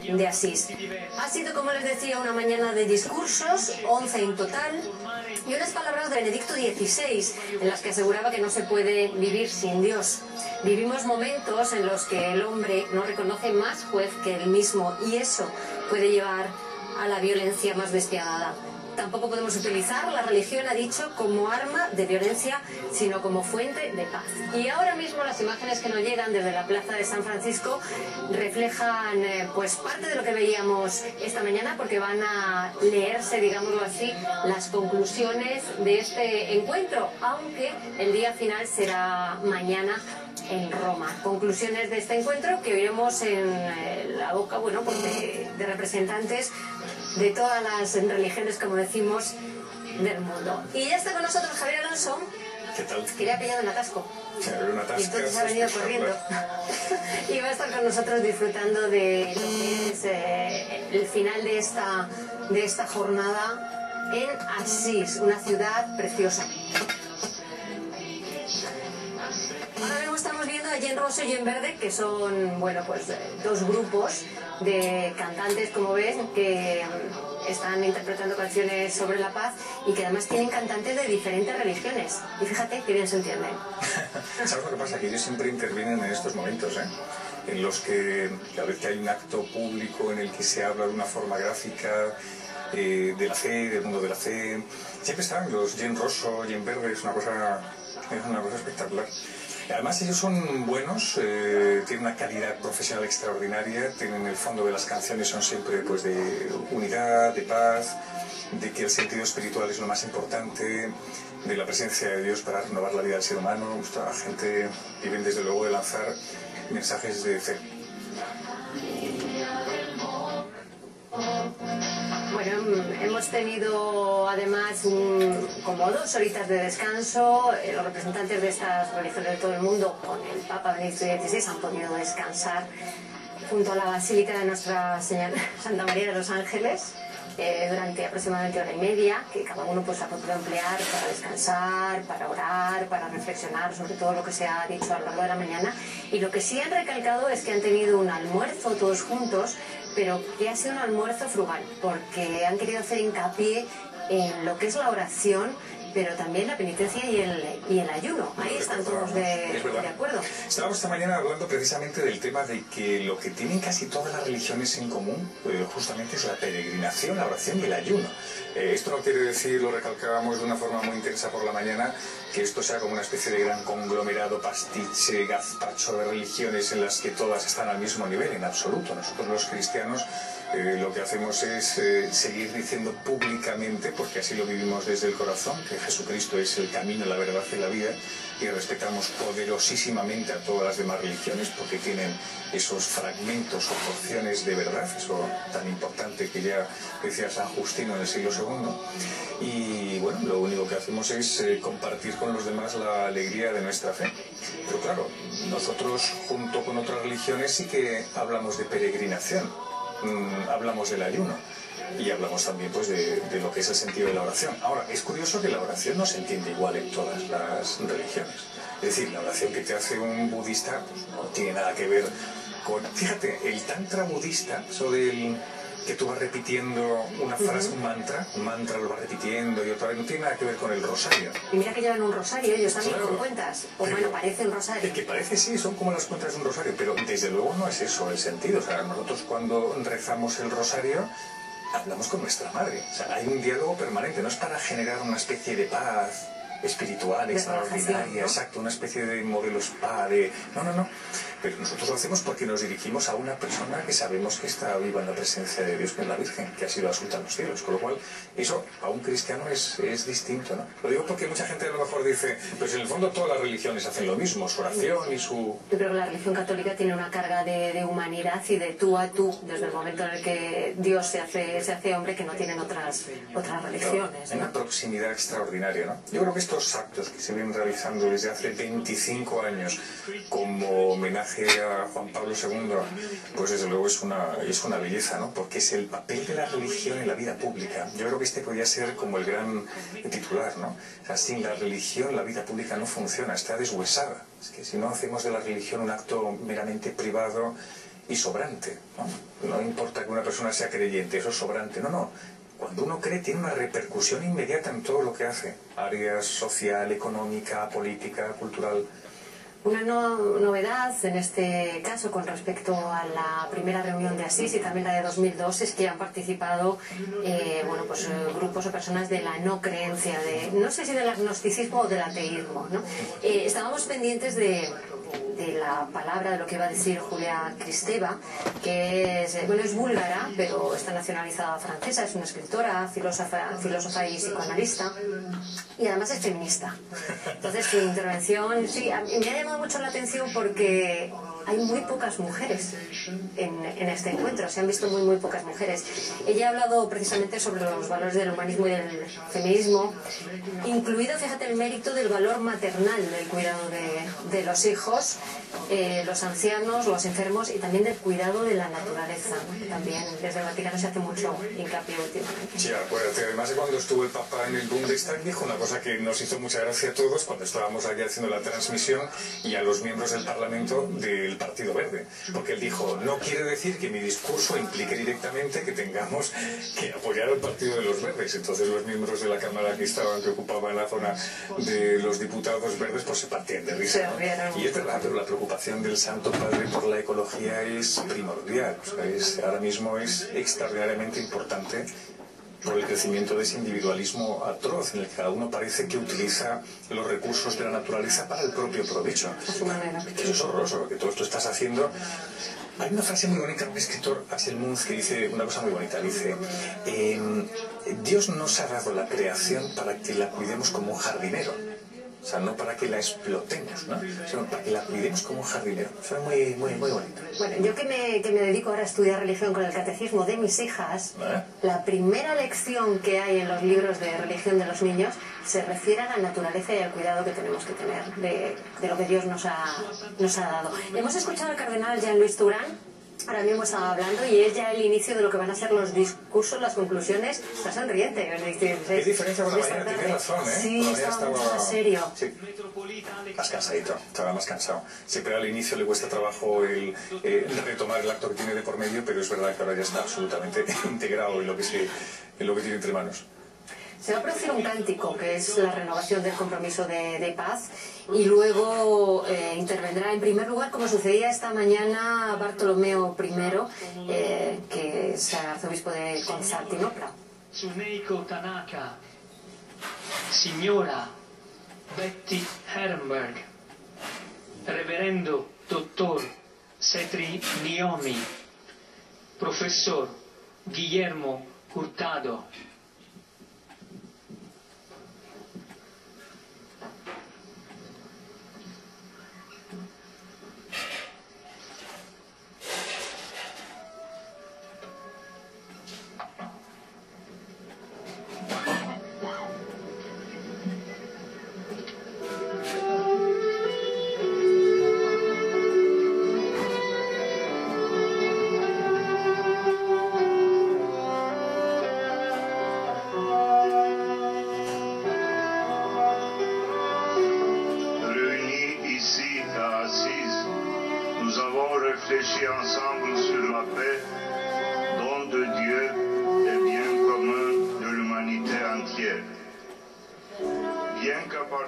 de Asís. Ha sido, como les decía, una mañana de discursos, 11 en total, y unas palabras de Benedicto XVI, en las que aseguraba que no se puede vivir sin Dios. Vivimos momentos en los que el hombre no reconoce más juez que él mismo, y eso puede llevar a la violencia más despiadada. Tampoco podemos utilizar la religión, ha dicho, como arma de violencia, sino como fuente de paz. Y ahora mismo las imágenes que nos llegan desde la plaza de San Francisco reflejan pues parte de lo que veíamos esta mañana, porque van a leerse, digámoslo así, las conclusiones de este encuentro, aunque el día final será mañana en Roma. Conclusiones de este encuentro que oiremos en la boca, bueno, pues de representantes de todas las religiones, como decimos, del mundo. Y ya está con nosotros Javier Alonso. ¿Qué tal? Que le ha pillado un atasco. Un atasco. Y entonces ha venido corriendo. Y va a estar con nosotros disfrutando de lo que es el final de esta jornada en Asís, una ciudad preciosa. Ahora mismo estamos viendo a Jen Rosso y Jen Verde, que son, bueno, pues dos grupos de cantantes, como ven, que están interpretando canciones sobre la paz y que además tienen cantantes de diferentes religiones. Y fíjate que bien se entienden. ¿Sabes lo que pasa? Que ellos siempre intervienen en estos momentos, en los que cada vez que hay un acto público en el que se habla de una forma gráfica de la fe, del mundo de la fe, siempre están los Jen Rosso, Jen Verde, es una cosa espectacular. Además ellos son buenos, tienen una calidad profesional extraordinaria, tienen el fondo de las canciones, son siempre pues de unidad, de paz, de que el sentido espiritual es lo más importante, de la presencia de Dios para renovar la vida del ser humano. Esta gente viven desde luego de lanzar mensajes de fe. Bueno, hemos tenido además como 2 horitas de descanso. Los representantes de estas religiones de todo el mundo, con el Papa Benedicto XVI, han podido descansar junto a la Basílica de Nuestra Señora Santa María de los Ángeles durante aproximadamente 1 hora y media, que cada uno pues ha podido emplear para descansar, para orar, para reflexionar sobre todo lo que se ha dicho a lo largo de la mañana. Y lo que sí han recalcado es que han tenido un almuerzo todos juntos, pero que ha sido un almuerzo frugal, porque han querido hacer hincapié en lo que es la oración, pero también la penitencia y el ayuno. Ahí están todos de acuerdo. Estábamos esta mañana hablando precisamente del tema de que lo que tienen casi todas las religiones en común justamente es la peregrinación, la oración y el ayuno. Esto no quiere decir, lo recalcábamos de una forma muy intensa por la mañana, que esto sea como una especie de gran conglomerado, pastiche, gazpacho de religiones en las que todas están al mismo nivel, en absoluto. Nosotros los cristianos lo que hacemos es seguir diciendo públicamente, porque así lo vivimos desde el corazón, que Jesucristo es el camino, la verdad y la vida, y respetamos poderosísimamente a todas las demás religiones porque tienen esos fragmentos o porciones de verdad, eso tan importante que ya decía San Justino en el siglo II. Y bueno, lo único que hacemos es compartir con los demás la alegría de nuestra fe. Pero claro, nosotros junto con otras religiones sí que hablamos de peregrinación, hablamos del ayuno y hablamos también pues de lo que es el sentido de la oración. Ahora, es curioso que la oración no se entiende igual en todas las religiones. Es decir, la oración que te hace un budista pues, no tiene nada que ver con... Fíjate, el tantra budista, eso del que tú vas repitiendo una frase, un mantra lo vas repitiendo y otra vez, no tiene nada que ver con el rosario. Y mira que llevan un rosario ellos también, claro, con cuentas, o pero, bueno, parece un rosario. El que parece sí, son como las cuentas de un rosario, pero desde luego no es eso el sentido. O sea, nosotros cuando rezamos el rosario hablamos con nuestra madre. O sea, hay un diálogo permanente, no es para generar una especie de paz espiritual extraordinaria, ¿no? Exacto, una especie de modelo spa, no. Pero nosotros lo hacemos porque nos dirigimos a una persona que sabemos que está viva en la presencia de Dios, que es la Virgen, que ha sido asunta a los cielos. Con lo cual, eso a un cristiano es distinto, ¿no? Lo digo porque mucha gente a lo mejor dice, pues en el fondo todas las religiones hacen lo mismo, su oración y su... Yo creo que la religión católica tiene una carga de humanidad y de tú a tú, desde el momento en el que Dios se hace hombre, que no tienen otras religiones, ¿no? Una proximidad extraordinaria, ¿no? Yo creo que estos actos que se vienen realizando desde hace 25 años como homenaje a Juan Pablo II, pues desde luego es una belleza, ¿no? Porque es el papel de la religión en la vida pública. Yo creo que este podría ser como el gran titular, ¿no? O sea, sin la religión la vida pública no funciona, está deshuesada. Es que si no hacemos de la religión un acto meramente privado y sobrante, ¿no? No importa persona sea creyente, eso es sobrante. No, no. Cuando uno cree tiene una repercusión inmediata en todo lo que hace. Áreas social, económica, política, cultural. Una novedad en este caso con respecto a la primera reunión de Asís y también la de 2002 es que han participado grupos o personas de la no creencia, no sé si del agnosticismo o del ateísmo, ¿no? Estábamos pendientes de la palabra, de lo que iba a decir Julia Kristeva, que es búlgara, pero está nacionalizada francesa, es una escritora, filósofa y psicoanalista, y además es feminista. Entonces su intervención, sí, me ha llamado mucho la atención porque hay muy pocas mujeres en este encuentro, se han visto muy pocas mujeres. Ella ha hablado precisamente sobre los valores del humanismo y del feminismo, incluido, fíjate, el mérito del valor maternal, del cuidado de los hijos, los ancianos, los enfermos y también del cuidado de la naturaleza. También desde el Vaticano se hace mucho hincapié últimamente. Sí, acuérdate, además de cuando estuvo el Papa en el Bundestag, dijo una cosa que nos hizo mucha gracia a todos cuando estábamos allí haciendo la transmisión y a los miembros del Parlamento del Partido Verde, porque él dijo, no quiere decir que mi discurso implique directamente que tengamos que apoyar al Partido de los Verdes. Entonces los miembros de la Cámara que ocupaban la zona de los diputados verdes, pues se partían de risa, ¿no? Y es verdad, pero la preocupación del Santo Padre por la ecología es primordial, o sea, ahora mismo es extraordinariamente importante por el crecimiento de ese individualismo atroz en el que cada uno parece que utiliza los recursos de la naturaleza para el propio provecho. Eso es horroroso, lo que tú estás haciendo. Hay una frase muy bonita de un escritor, Axel Muntz, que dice una cosa muy bonita. Dice, Dios nos ha dado la creación para que la cuidemos como un jardinero. O sea, no para que la explotemos, ¿no? Sino para que la cuidemos como un jardinero. Eso es muy bonito. Bueno, yo que me dedico ahora a estudiar religión con el catecismo de mis hijas, la primera lección que hay en los libros de religión de los niños se refiere a la naturaleza y al cuidado que tenemos que tener de lo que Dios nos ha dado. Hemos escuchado al cardenal Jean-Louis Touraine. Ahora mismo estaba hablando y es ya el inicio de lo que van a ser los discursos, las conclusiones. Está sonriente. ¿Qué diferencia con la mañana? Tienes razón, ¿eh? Sí, estaba mucho más serio. Sí. Más cansadito, estaba más cansado. Siempre al inicio le cuesta trabajo el retomar el acto que tiene de por medio, pero es verdad que ahora ya está absolutamente integrado en lo que tiene entre manos. Se va a producir un cántico, que es la renovación del compromiso de paz, y luego intervendrá en primer lugar, como sucedía esta mañana, Bartolomeo I, que es arzobispo de Constantinopla. Tsuneiko Tanaka, signora Betty Herrenberg, reverendo dottor Setri Niomi, profesor Guillermo Hurtado. Réfléchis ensemble sur la paix, don de Dieu et bien commun de l'humanité entière.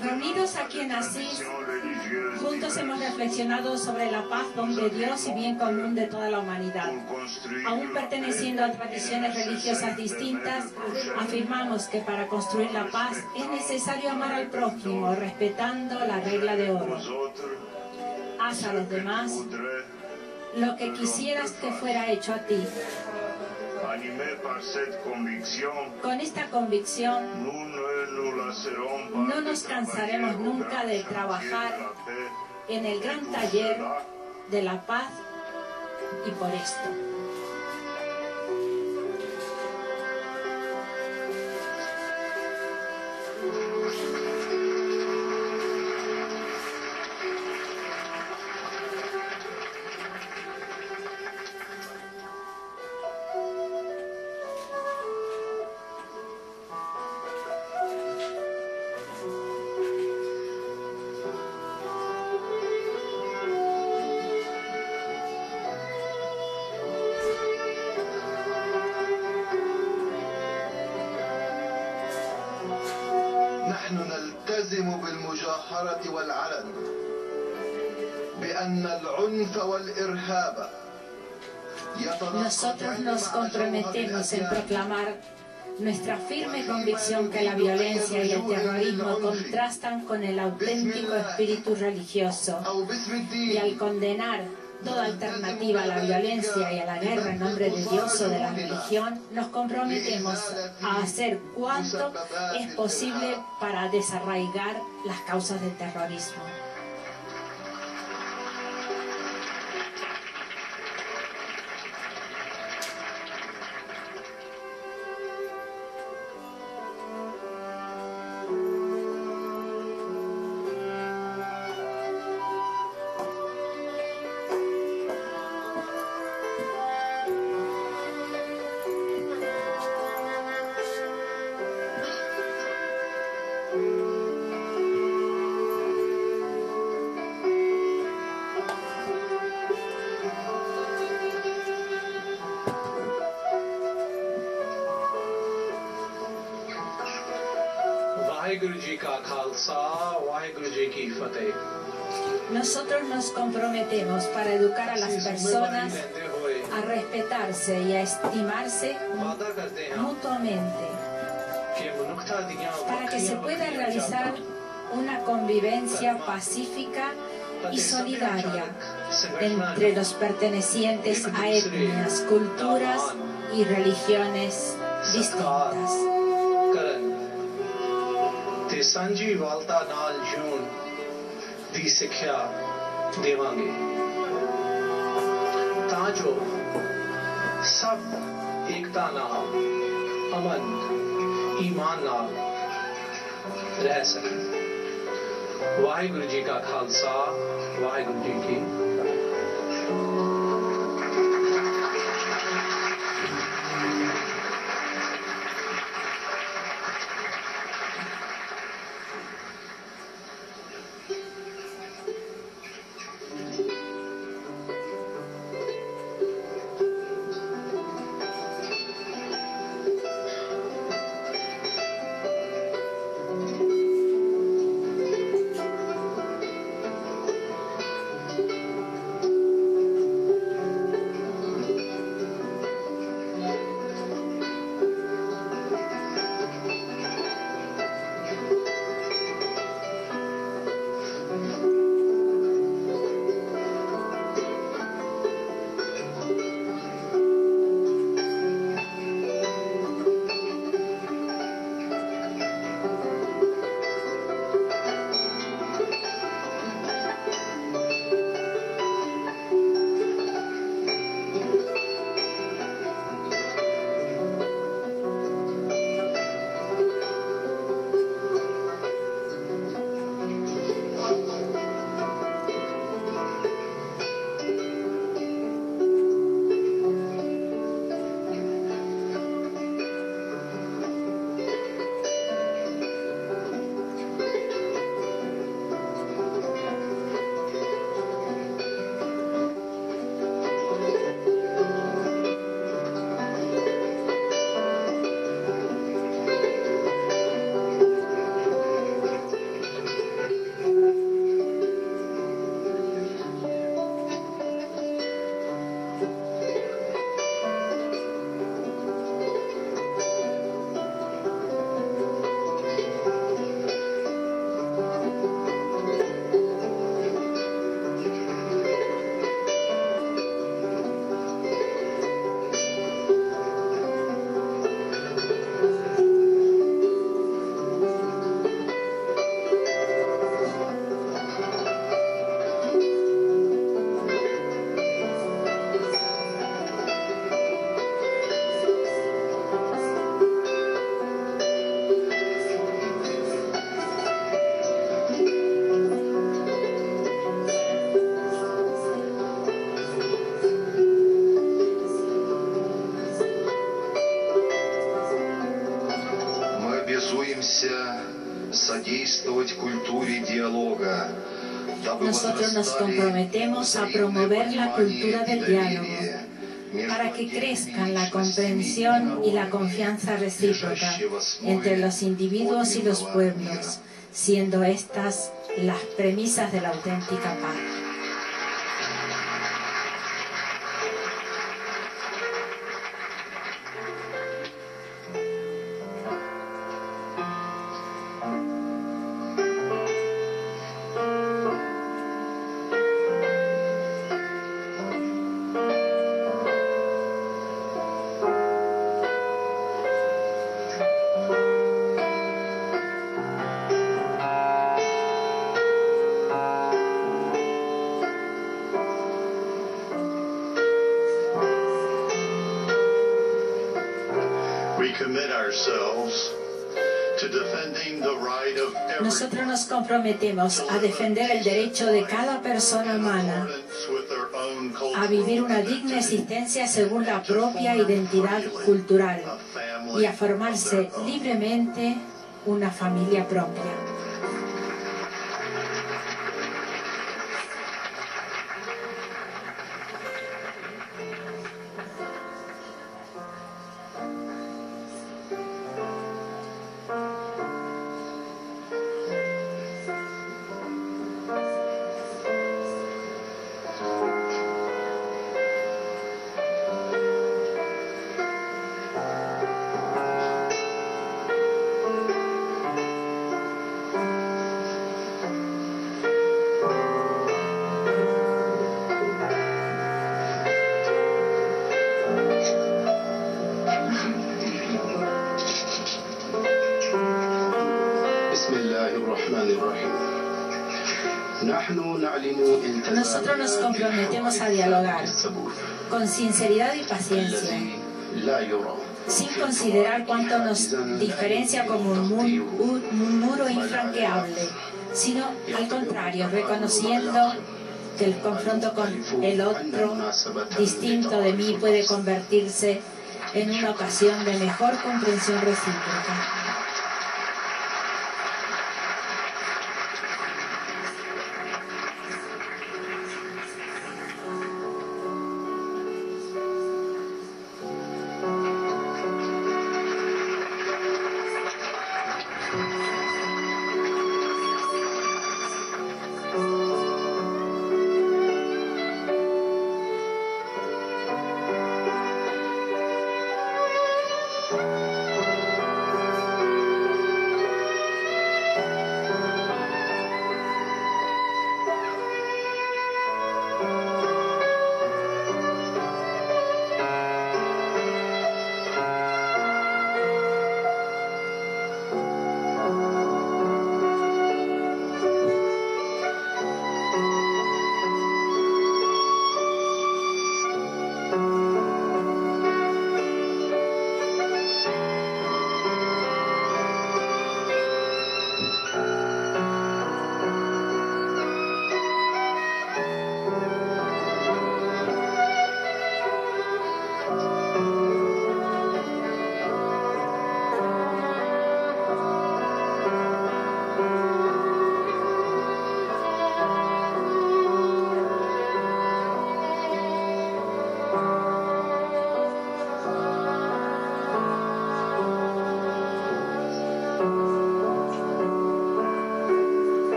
Reunidos aquí en Asís, juntos hemos reflexionado sobre la paz, don de Dios y bien común de toda la humanidad. Aún perteneciendo a tradiciones religiosas distintas, afirmamos que para construir la paz es necesario amar al prójimo, respetando la regla de oro. Haz a los demás lo que quisieras que fuera hecho a ti. Con esta convicción, no nos cansaremos nunca de trabajar en el gran taller de la paz y por esto. بالجهرة والعلن بأن العنف والإرهاب Nosotros nos comprometemos en proclamar nuestra firme convicción que la violencia y el terrorismo contrastan con el auténtico espíritu religioso, y al condenar toda alternativa a la violencia y a la guerra en nombre de Dios o de la religión, nos comprometemos a hacer cuanto es posible para desarraigar las causas del terrorismo. Nosotros nos comprometemos para educar a las personas a respetarse y a estimarse mutuamente, para que se pueda realizar una convivencia pacífica y solidaria entre los pertenecientes a etnias, culturas y religiones distintas. ਤੇ ਸਾਂਝੀ ਵਾਲਤਾ ਨਾਲ ਜੂਨ ਦੀ ਸਿੱਖਿਆ ਦੇਵਾਂਗੇ ਤਾਂ ਜੋ ਸਭ ਏਕਤਾ ਨਾਲ ਅਮਨ ਈਮਾਨ ਨਾਲ ਰਹਿ ਸਕਣ। ਵਾਹਿਗੁਰੂ ਜੀ ਕਾ ਖਾਲਸਾ, ਵਾਹਿਗੁਰੂ ਜੀ ਕੀ Nosotros nos comprometemos a promover la cultura del diálogo para que crezcan la comprensión y la confianza recíproca entre los individuos y los pueblos, siendo estas las premisas de la auténtica paz. Nosotros nos comprometemos a defender el derecho de cada persona humana a vivir una digna existencia según la propia identidad cultural y a formarse libremente una familia propia. Nosotros nos comprometemos a dialogar con sinceridad y paciencia, sin considerar cuánto nos diferencia como un muro infranqueable, sino al contrario, reconociendo que el confronto con el otro distinto de mí puede convertirse en una ocasión de mejor comprensión recíproca.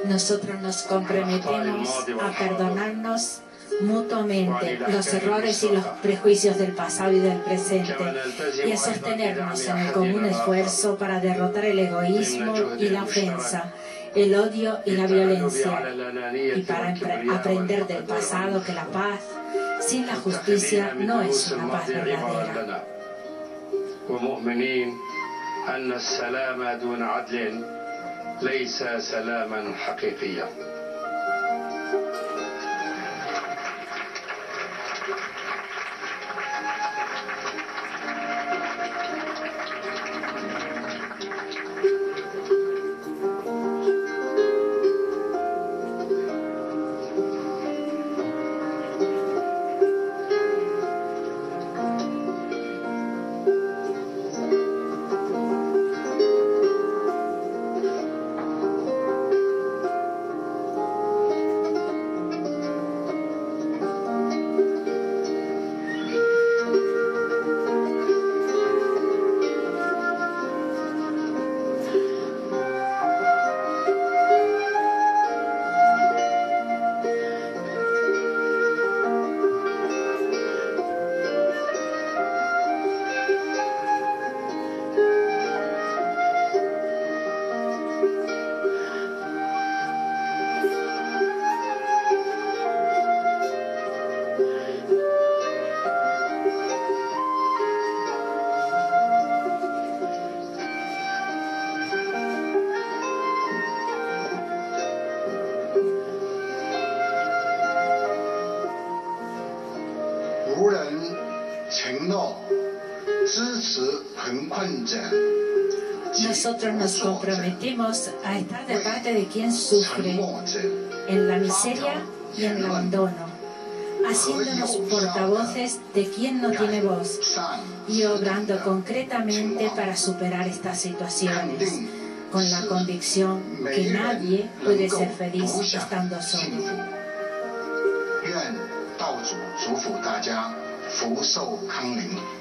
Nosotros nos comprometemos a perdonarnos mutuamente los errores y los prejuicios del pasado y del presente y a sostenernos en el común esfuerzo para derrotar el egoísmo y la ofensa, el odio y la violencia, y para aprender del pasado que la paz sin la justicia no es una paz verdadera. أن السلام دون عدل ليس سلاما حقيقيا. 仆人承诺支持贫困者。 Nosotros nos comprometemos a estar de parte de quien sufre en la miseria y en el abandono, haciéndonos portavoces de quien no tiene voz y obrando concretamente para superar estas situaciones, con la convicción que nadie puede ser feliz estando solo. 愿道主祝福大家福寿康宁。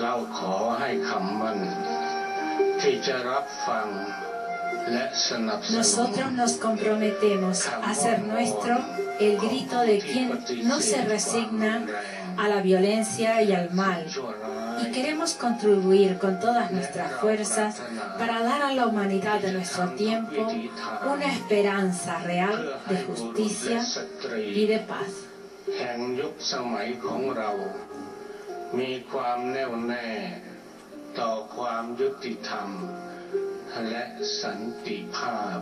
เราขอให้คำมั่นที่จะรับฟังและสนับสนุน Nosotros nos comprometemos a hacer nuestro el grito de quien no se resigna a la violencia y al mal. Y queremos contribuir con todas nuestras fuerzas para dar a la humanidad de nuestro tiempo una esperanza real de justicia y de paz. แห่งยุคสมัยของเรามีความแน่วแน่ต่อความยุติธรรมและสันติภาพ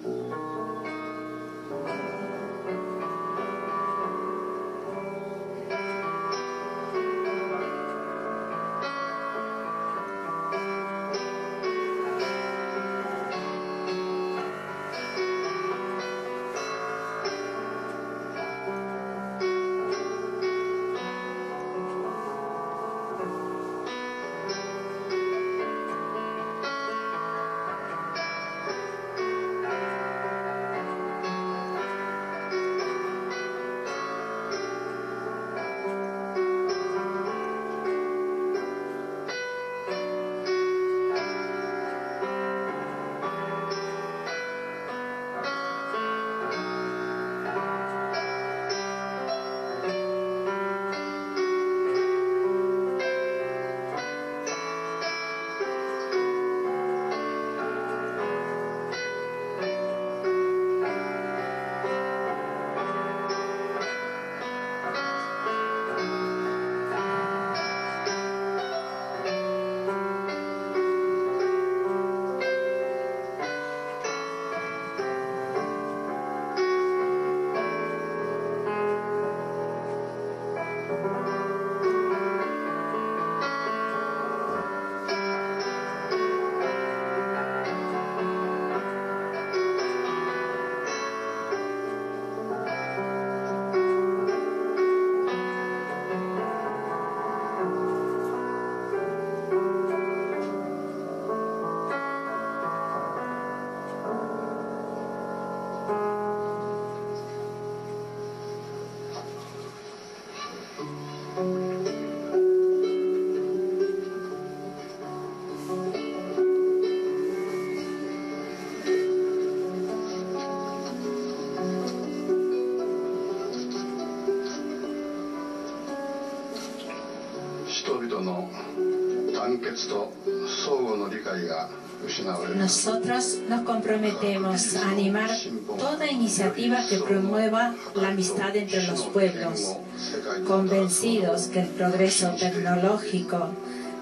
我 Nosotros nos comprometemos a animar toda iniciativa que promueva la amistad entre los pueblos, convencidos que el progreso tecnológico,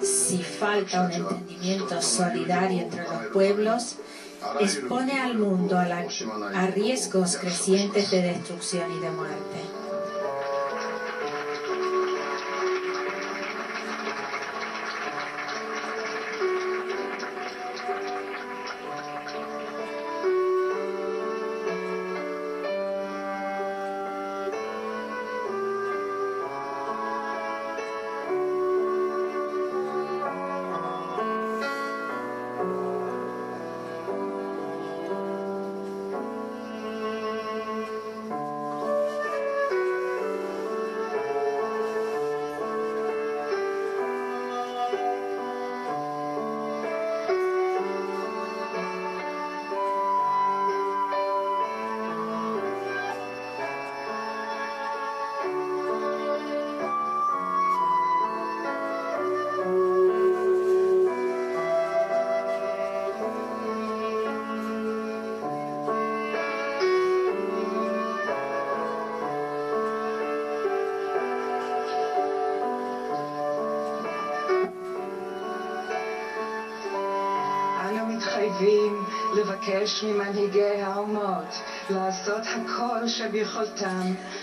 si falta un entendimiento solidario entre los pueblos, expone al mundo a riesgos crecientes de destrucción y de muerte.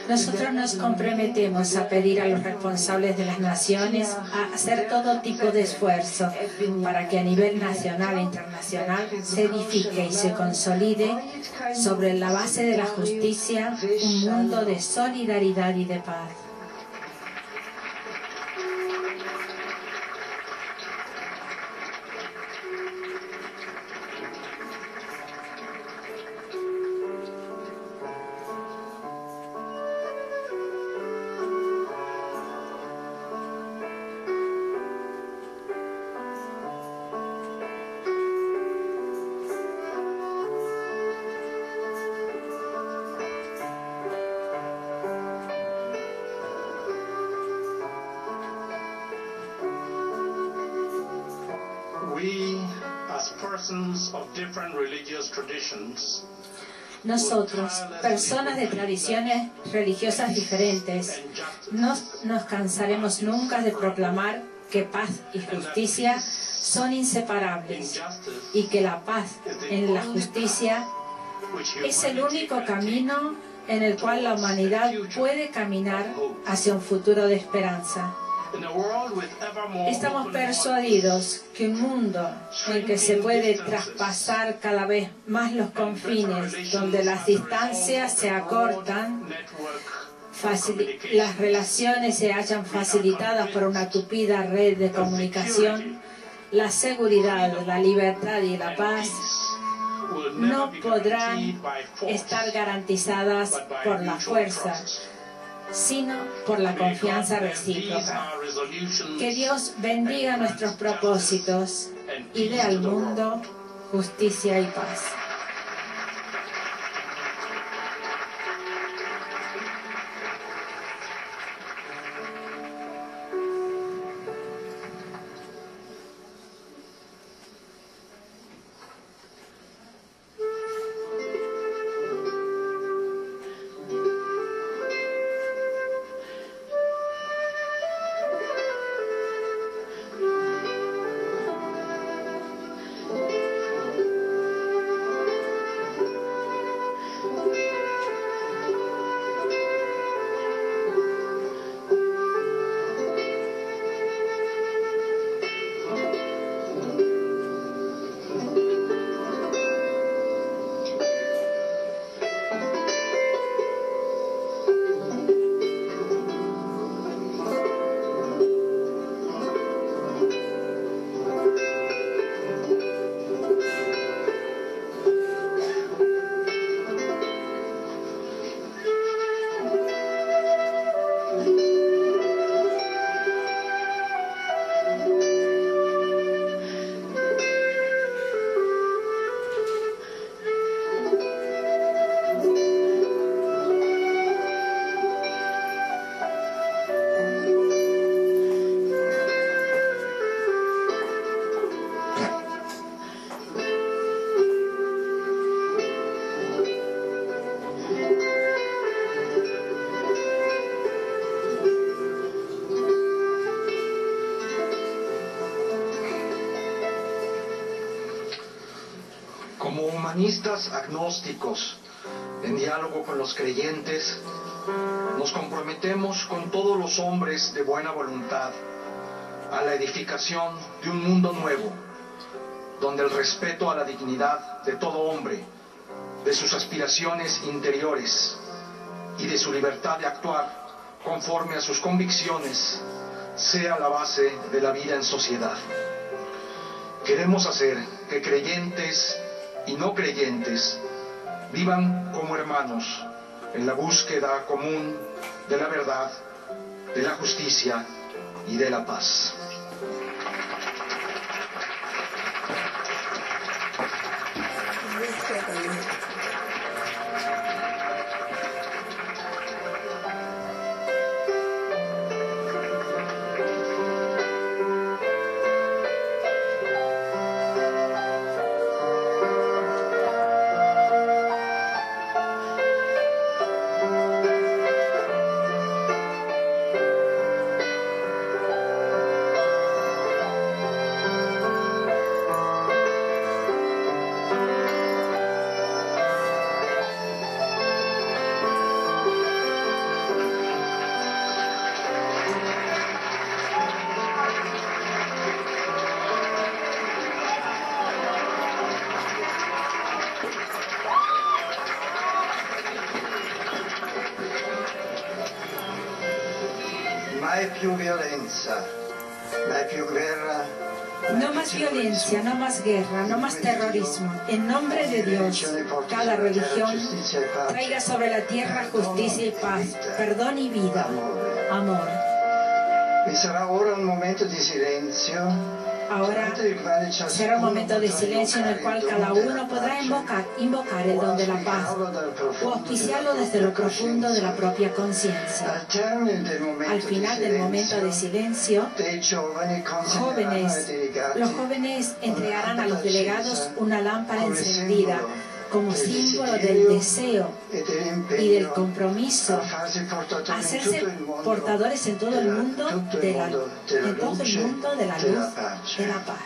Nosotros nos comprometemos a pedir a los responsables de las naciones a hacer todo tipo de esfuerzo para que a nivel nacional e internacional se edifique y se consolide sobre la base de la justicia un mundo de solidaridad y de paz. Nosotros, personas de tradiciones religiosas diferentes, no nos cansaremos nunca de proclamar que paz y justicia son inseparables y que la paz en la justicia es el único camino en el cual la humanidad puede caminar hacia un futuro de esperanza. Estamos persuadidos que un mundo en que se puede traspasar cada vez más los confines, donde las distancias se acortan, las relaciones se hallan facilitadas por una tupida red de comunicación, la seguridad, la libertad y la paz no podrán estar garantizadas por la fuerza, sino por la confianza recíproca. Que Dios bendiga nuestros propósitos y dé al mundo justicia y paz. humanistas agnósticos, en diálogo con los creyentes, nos comprometemos con todos los hombres de buena voluntad a la edificación de un mundo nuevo, donde el respeto a la dignidad de todo hombre, de sus aspiraciones interiores y de su libertad de actuar conforme a sus convicciones, sea la base de la vida en sociedad. Queremos hacer que creyentes y no creyentes vivan como hermanos en la búsqueda común de la verdad, de la justicia y de la paz. No más violencia, no más guerra, no más terrorismo. En nombre de Dios, cada religión traiga sobre la tierra justicia y paz, perdón y vida, amor. Ahora será un momento de silencio en el cual cada uno podrá invocar el don de la paz o auspiciarlo desde lo profundo de la propia conciencia. Al final del momento de silencio, los jóvenes entregarán a los delegados una lámpara encendida como símbolo del deseo y del compromiso a hacerse portadores en todo el mundo de la luz de la paz.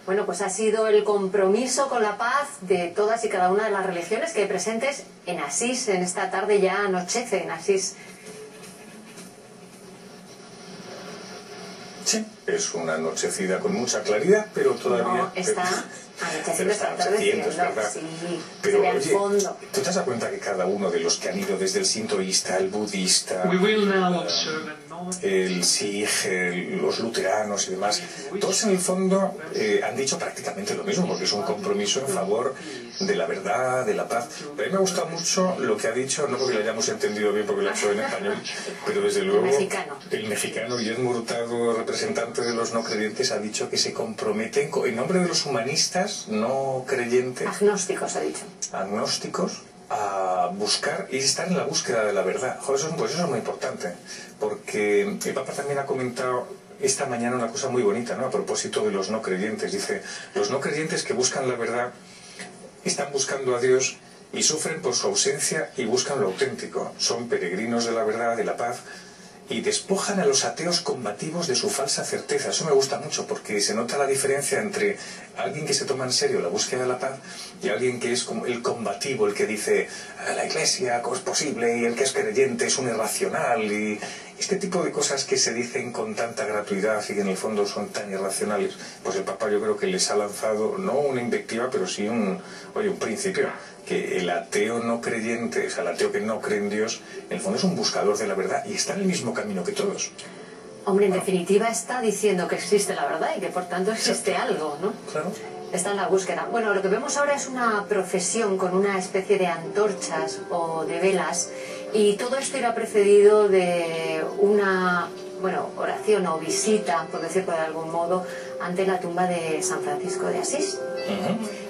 Bueno, pues ha sido el compromiso con la paz de todas y cada una de las religiones que hay presentes en Asís. En esta tarde ya anochece en Asís. Sí, es una anochecida con mucha claridad, pero todavía... No, está anocheciendo, está atardeciendo, es verdad. Sí, pero, se ve al oye, fondo. ¿tú te das cuenta que cada uno de los que han ido desde el sintoísta, el budista, el sikh, los luteranos y demás, todos en el fondo han dicho prácticamente lo mismo, porque es un compromiso en favor de la verdad, de la paz? Pero a mí me ha gustado mucho lo que ha dicho, no porque lo hayamos entendido bien, porque lo ha hecho en español, pero desde luego el mexicano Guillermo Hurtado, representante de los no creyentes, ha dicho que se comprometen en nombre de los humanistas no creyentes, agnósticos ha dicho, agnósticos, a buscar y estar en la búsqueda de la verdad. Joder, eso es muy importante, porque el Papa también ha comentado esta mañana una cosa muy bonita, ¿no? A propósito de los no creyentes. Dice, los no creyentes que buscan la verdad están buscando a Dios y sufren por su ausencia y buscan lo auténtico. Son peregrinos de la verdad, de la paz, y despojan a los ateos combativos de su falsa certeza. Eso me gusta mucho, porque se nota la diferencia entre alguien que se toma en serio la búsqueda de la paz y alguien que es como el combativo, el que dice la Iglesia, ¿cómo es posible? Y el que es creyente es un irracional, y este tipo de cosas que se dicen con tanta gratuidad y que en el fondo son tan irracionales. Pues el Papa yo creo que les ha lanzado no una invectiva, pero sí un principio, que el ateo no creyente, o sea, el ateo que no cree en Dios, en el fondo es un buscador de la verdad y está en el mismo camino que todos. Hombre, en definitiva está diciendo que existe la verdad y que por tanto existe algo, ¿no? Claro. Está en la búsqueda. Bueno, lo que vemos ahora es una procesión con una especie de antorchas o de velas, y todo esto irá precedido de una, oración o visita, por decirlo de algún modo, ante la tumba de San Francisco de Asís.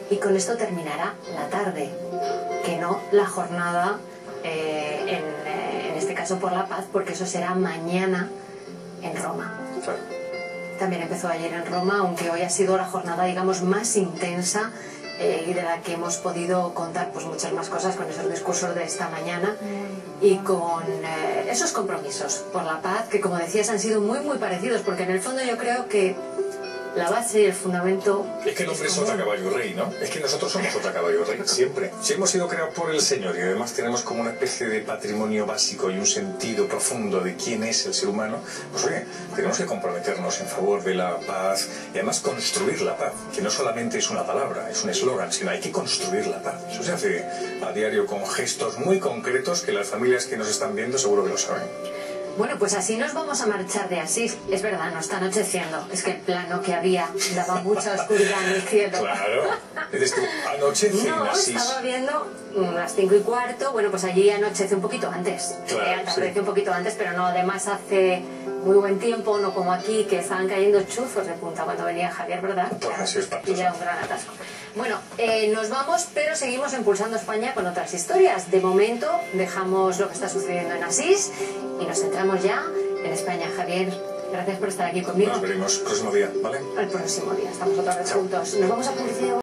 Y con esto terminará la tarde, que no la jornada, en este caso por la paz, porque eso será mañana en Roma. Claro. También empezó ayer en Roma, aunque hoy ha sido la jornada, digamos, más intensa y de la que hemos podido contar pues muchas más cosas con esos discursos de esta mañana y con esos compromisos por la paz que, como decías, han sido muy muy parecidos, porque en el fondo yo creo que la base y el fundamento... Es que el hombre es otra caballo rey, ¿no? Es que nosotros somos otra caballo rey, siempre. Si hemos sido creados por el Señor y además tenemos como una especie de patrimonio básico y un sentido profundo de quién es el ser humano, pues oye, tenemos que comprometernos en favor de la paz y además construir la paz, que no solamente es una palabra, es un eslogan, sino hay que construir la paz. Eso se hace a diario con gestos muy concretos que las familias que nos están viendo seguro que lo saben. Bueno, pues así nos vamos a marchar de Asís. Es verdad, no está anocheciendo. Es que el plano que había daba mucha oscuridad en el cielo. Claro. Dices tú, anochece en Asís. No, estaba viendo las 5:15. Bueno, pues allí anochece un poquito antes. Claro, atardece sí. un poquito antes, pero no, además hace muy buen tiempo, no como aquí, que estaban cayendo chuzos de punta cuando venía Javier, ¿verdad? Pues así es Y ya un gran atasco. Bueno, nos vamos, pero seguimos impulsando España con otras historias. De momento dejamos lo que está sucediendo en Asís y nos centramos ya en España. Javier, gracias por estar aquí conmigo. Nos veremos el próximo día, ¿vale? El próximo día, estamos otra vez juntos. Nos vamos a publicidad.